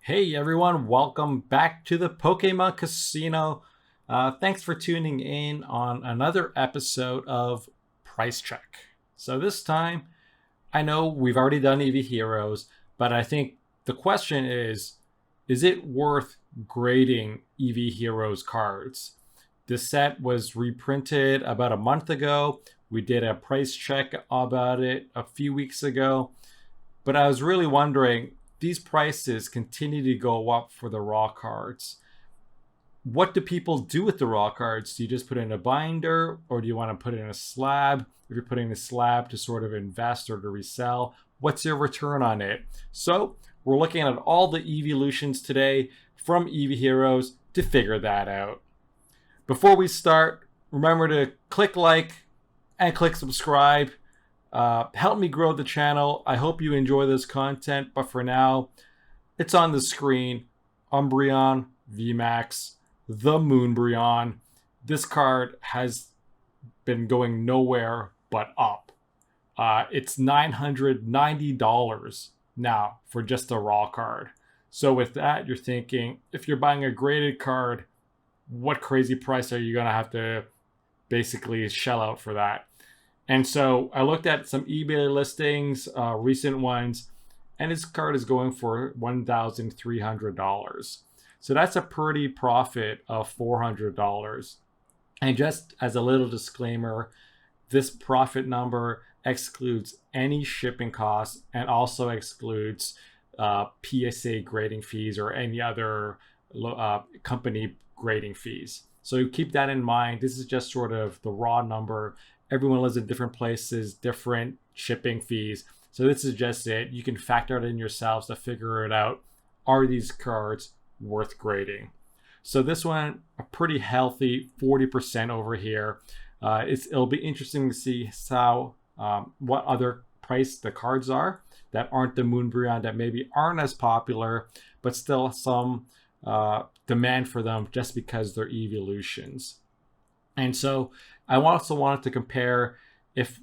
Hey everyone, welcome back to the Pokemon Casino. Thanks for tuning in on another episode of Price Check. So this time, I know we've already done Eevee Heroes, but I think the question is it worth grading Eevee Heroes cards? This set was reprinted about a month ago. We did a price check about it a few weeks ago, but I was really wondering, these prices continue to go up for the raw cards. What do people do with the raw cards? Do you just put it in a binder, or do you want to put it in a slab? If you're putting the slab to sort of invest or to resell, what's your return on it? So we're looking at all the eeveelutions today from Eevee Heroes to figure that out. Before we start, remember to click like and click subscribe. Help me grow the channel. I hope you enjoy this content, but for now, it's on the screen. UMBREON, VMAX, the UMBREON. This card has been going nowhere but up. It's $990 now for just a raw card. So with that, you're thinking, if you're buying a graded card, what crazy price are you going to have to basically shell out for that? And so I looked at some eBay listings, recent ones, and this card is going for $1,300. So that's a pretty profit of $400. And just as a little disclaimer, this profit number excludes any shipping costs and also excludes PSA grading fees or any other company grading fees. So keep that in mind. This is just sort of the raw number. Everyone lives in different places, different shipping fees. So this is just it. You can factor it in yourselves to figure it out. Are these cards worth grading? So this one, a pretty healthy 40% over here. It'll be interesting to see what other price the cards are that aren't the UMBREON, that maybe aren't as popular, but still some demand for them just because they're eeveelutions. And so I also wanted to compare, if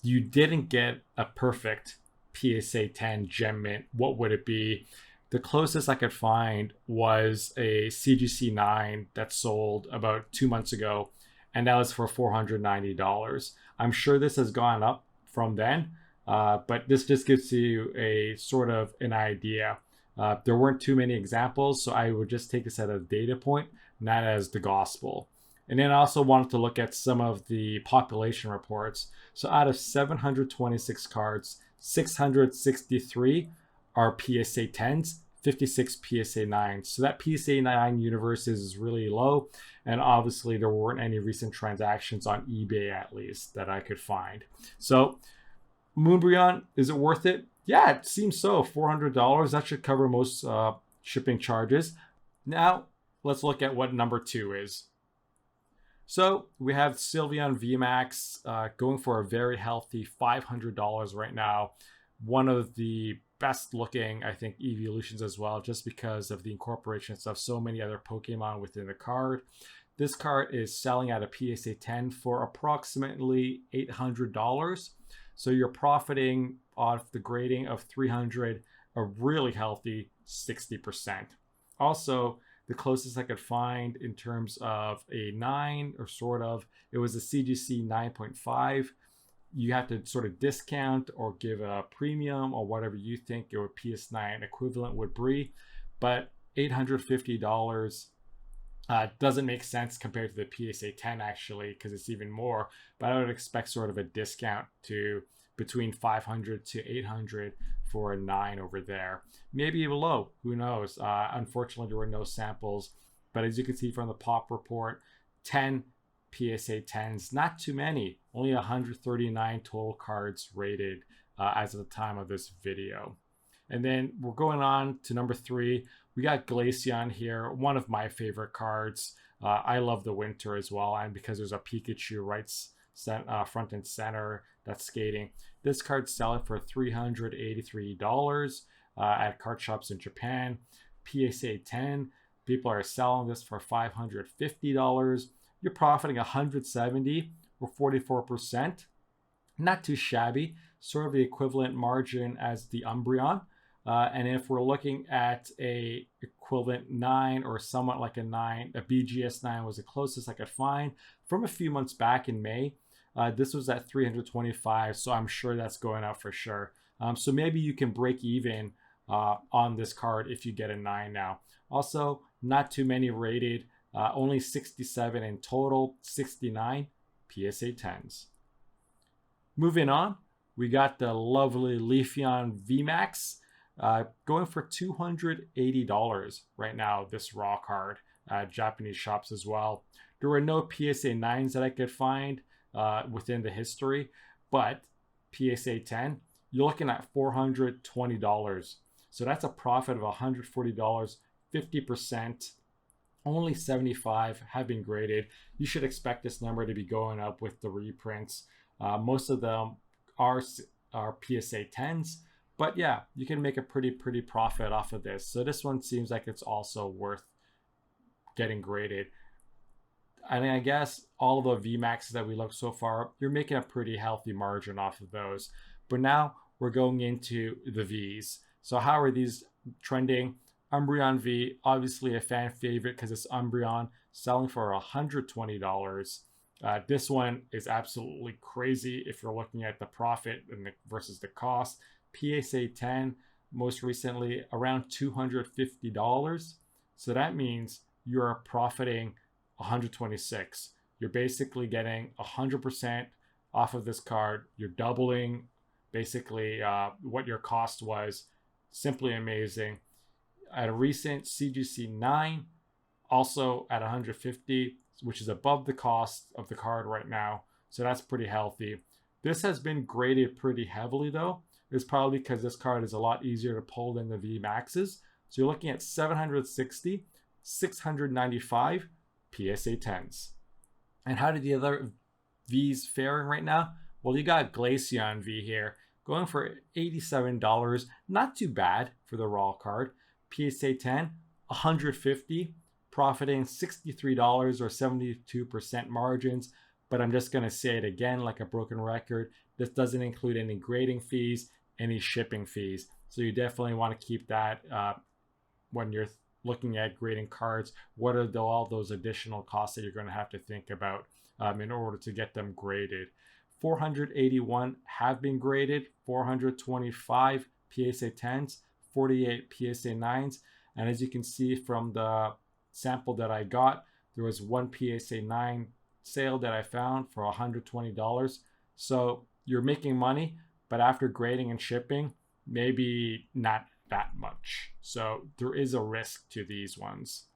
you didn't get a perfect PSA 10 gem mint, what would it be? The closest I could find was a CGC 9 that sold about 2 months ago, and that was for $490. I'm sure this has gone up from then, but this just gives you a sort of an idea. There weren't too many examples, so I would just take this as a data point, not as the gospel. And then I also wanted to look at some of the population reports. So out of 726 cards, 663 are PSA 10s, 56 PSA 9s. So that PSA 9 universe is really low. And obviously there weren't any recent transactions on eBay, at least, that I could find. So UMBREON, is it worth it? Yeah, it seems so. $400, that should cover most shipping charges. Now let's look at what number 2 is. So we have SYLVEON VMAX going for a very healthy $500 right now. One of the best looking, I think, eeveelutions as well, just because of the incorporation of so many other Pokemon within the card. This card is selling at a PSA 10 for approximately $800. So you're profiting off the grading of $300, a really healthy 60%. Also, the closest I could find in terms of a 9, or sort of, it was a CGC 9.5. You have to sort of discount or give a premium or whatever you think your PS9 equivalent would be. But $850 doesn't make sense compared to the PSA 10, actually, because it's even more. But I would expect sort of a discount to between $500 to $800 for a 9 over there. Maybe even low, who knows? Unfortunately, there were no samples. But as you can see from the pop report, 10 PSA 10s, not too many. Only 139 total cards rated as of the time of this video. And then we're going on to number 3. We got Glaceon here, one of my favorite cards. I love the winter as well, and because there's a Pikachu right front and center that's skating. This card's selling for $383 at card shops in Japan. PSA 10, people are selling this for $550. You're profiting $170 or 44%. Not too shabby, sort of the equivalent margin as the UMBREON. And if we're looking at a equivalent 9 or somewhat like a 9, a BGS 9 was the closest I could find from a few months back in May. This was at 325, so I'm sure that's going up for sure. So maybe you can break even on this card if you get a 9 now. Also, not too many rated, only 67 in total, 69 PSA 10s. Moving on, we got the lovely LEAFEON VMAX going for $280 right now, this raw card at Japanese shops as well. There were no PSA 9s that I could find within the history, but PSA 10, you're looking at $420. So that's a profit of $140, 50%. Only 75 have been graded. You should expect this number to be going up with the reprints. Most of them are PSA 10s, but yeah, you can make a pretty profit off of this. So this one seems like it's also worth getting graded. I mean, I guess all the VMAXs that we looked so far, you're making a pretty healthy margin off of those. But now we're going into the Vs. So how are these trending? UMBREON V, obviously a fan favorite because it's UMBREON, selling for $120. This one is absolutely crazy if you're looking at the profit and versus the cost. PSA 10, most recently, around $250. So that means you're profiting $126. You're basically getting 100% off of this card. You're doubling basically what your cost was. Simply amazing. At a recent CGC 9, also at 150, which is above the cost of the card right now. So that's pretty healthy. This has been graded pretty heavily though. It's probably because this card is a lot easier to pull than the VMAXs. So you're looking at 760, 695 PSA 10s. And how did the other Vs faring right now? Well, you got Glaceon V here going for $87. Not too bad for the raw card. PSA 10, $150, profiting $63 or 72% margins. But I'm just going to say it again like a broken record. This doesn't include any grading fees, any shipping fees. So you definitely want to keep that when you're looking at grading cards. What are all those additional costs that you're going to have to think about in order to get them graded? 481 have been graded, 425 PSA 10s, 48 PSA 9s. And as you can see from the sample that I got, there was one PSA 9 sale that I found for $120. So you're making money, but after grading and shipping, maybe not that much. So there is a risk to these ones.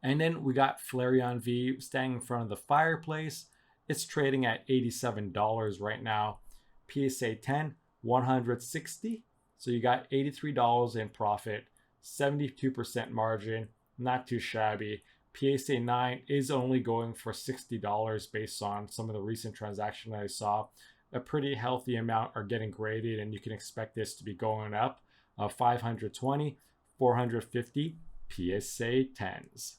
And then we got Flareon V standing in front of the fireplace. It's trading at $87 right now. PSA 10, $160. So you got $83 in profit, 72% margin, not too shabby. PSA 9 is only going for $60 based on some of the recent transactions I saw. A pretty healthy amount are getting graded, and you can expect this to be going up. 520, 450 PSA 10s.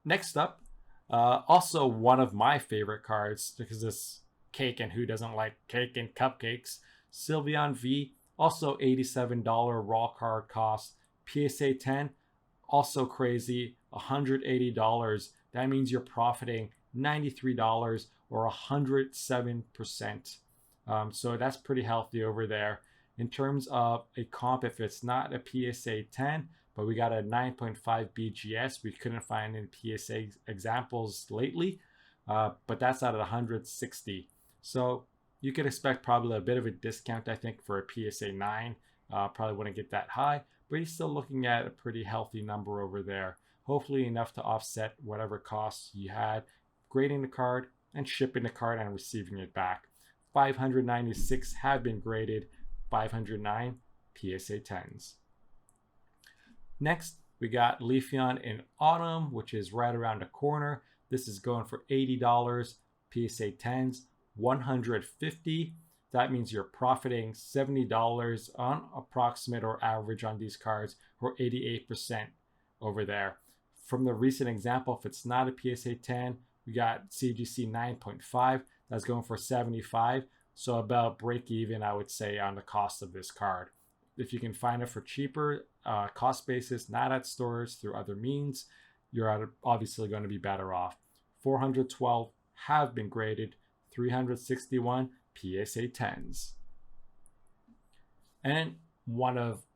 Next up, also one of my favorite cards, because this cake and who doesn't like cake and cupcakes. SYLVEON V, also $87 raw card cost. PSA 10, also crazy, $180. That means you're profiting $93 or 107%. So that's pretty healthy over there. In terms of a comp, if it's not a PSA 10, but we got a 9.5 BGS, we couldn't find any PSA examples lately, but that's at 160. So you could expect probably a bit of a discount, I think, for a PSA 9. Probably wouldn't get that high, but you're still looking at a pretty healthy number over there. Hopefully enough to offset whatever costs you had grading the card and shipping the card and receiving it back. 596 have been graded, 509 PSA 10s. Next, we got LEAFEON in autumn, which is right around the corner. This is going for $80. PSA 10s, $150. That means you're profiting $70 on approximate or average on these cards, or 88% over there. From the recent example, if it's not a PSA 10, we got CGC 9.5. That's going for $75. So about break even, I would say, on the cost of this card. If you can find it for cheaper cost basis, not at stores, through other means, you're obviously going to be better off. 412 have been graded, 361 PSA 10s. And one of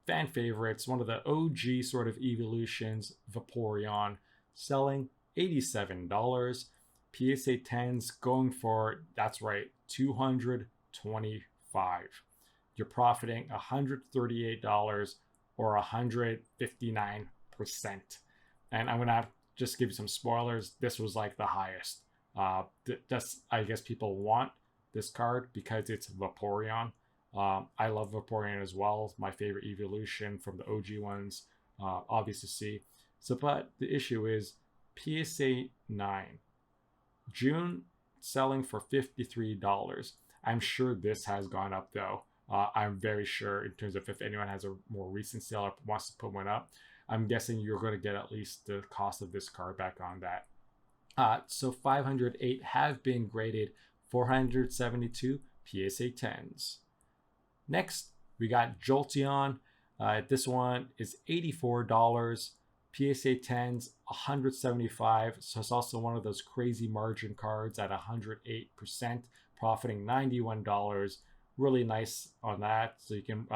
fan favorites, one of the OG sort of evolutions, VAPOREON, selling $87. PSA 10s going for, that's right, $225. You're profiting $138 or 159%. And I'm gonna just give you some spoilers. This was like the highest. I guess people want this card because it's Vaporeon. I love Vaporeon as well. My favorite evolution from the OG ones, obvious to see. So, but the issue is PSA 9, June selling for $53. I'm sure this has gone up though. I'm very sure in terms of if anyone has a more recent sale or wants to put one up, I'm guessing you're going to get at least the cost of this card back on that. So 508 have been graded, 472 PSA 10s. Next, we got Jolteon. This one is $84. PSA 10s, $175. So it's also one of those crazy margin cards at 108%, profiting $91. Really nice on that. So you can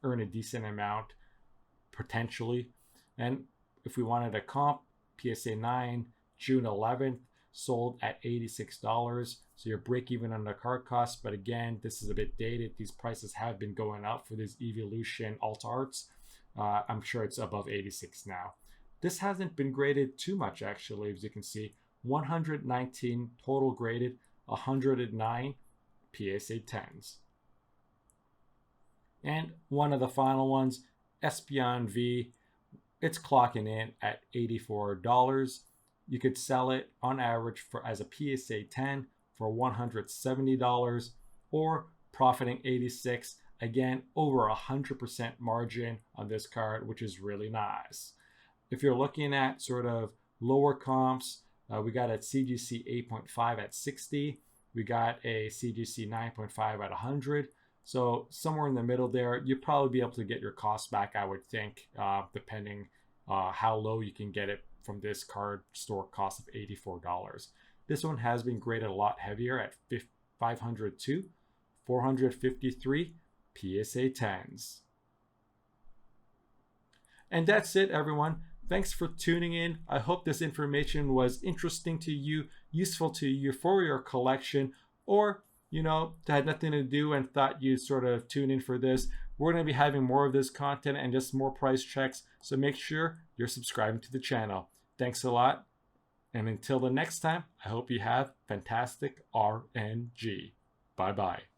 earn a decent amount potentially. And if we wanted a comp, PSA 9, June 11th, sold at $86. So you're break even on the card cost. But again, this is a bit dated. These prices have been going up for these evolution alt arts. I'm sure it's above 86 now. This hasn't been graded too much actually, as you can see. 119 total graded, 109 PSA 10s. And one of the final ones, ESPEON V, it's clocking in at $84. You could sell it on average for as a PSA 10 for $170 or profiting 86. Again, over 100% margin on this card, which is really nice. If you're looking at sort of lower comps, we got a CGC 8.5 at 60. We got a CGC 9.5 at 100. So somewhere in the middle there, you'll probably be able to get your costs back, I would think, depending how low you can get it from this card store cost of $84. This one has been graded a lot heavier at 502, 453 PSA 10s. And that's it, everyone. Thanks for tuning in. I hope this information was interesting to you, useful to you for your collection, or had nothing to do and thought you'd sort of tune in for this. We're going to be having more of this content and just more price checks, so make sure you're subscribing to the channel. Thanks a lot, and until the next time, I hope you have fantastic RNG. Bye-bye.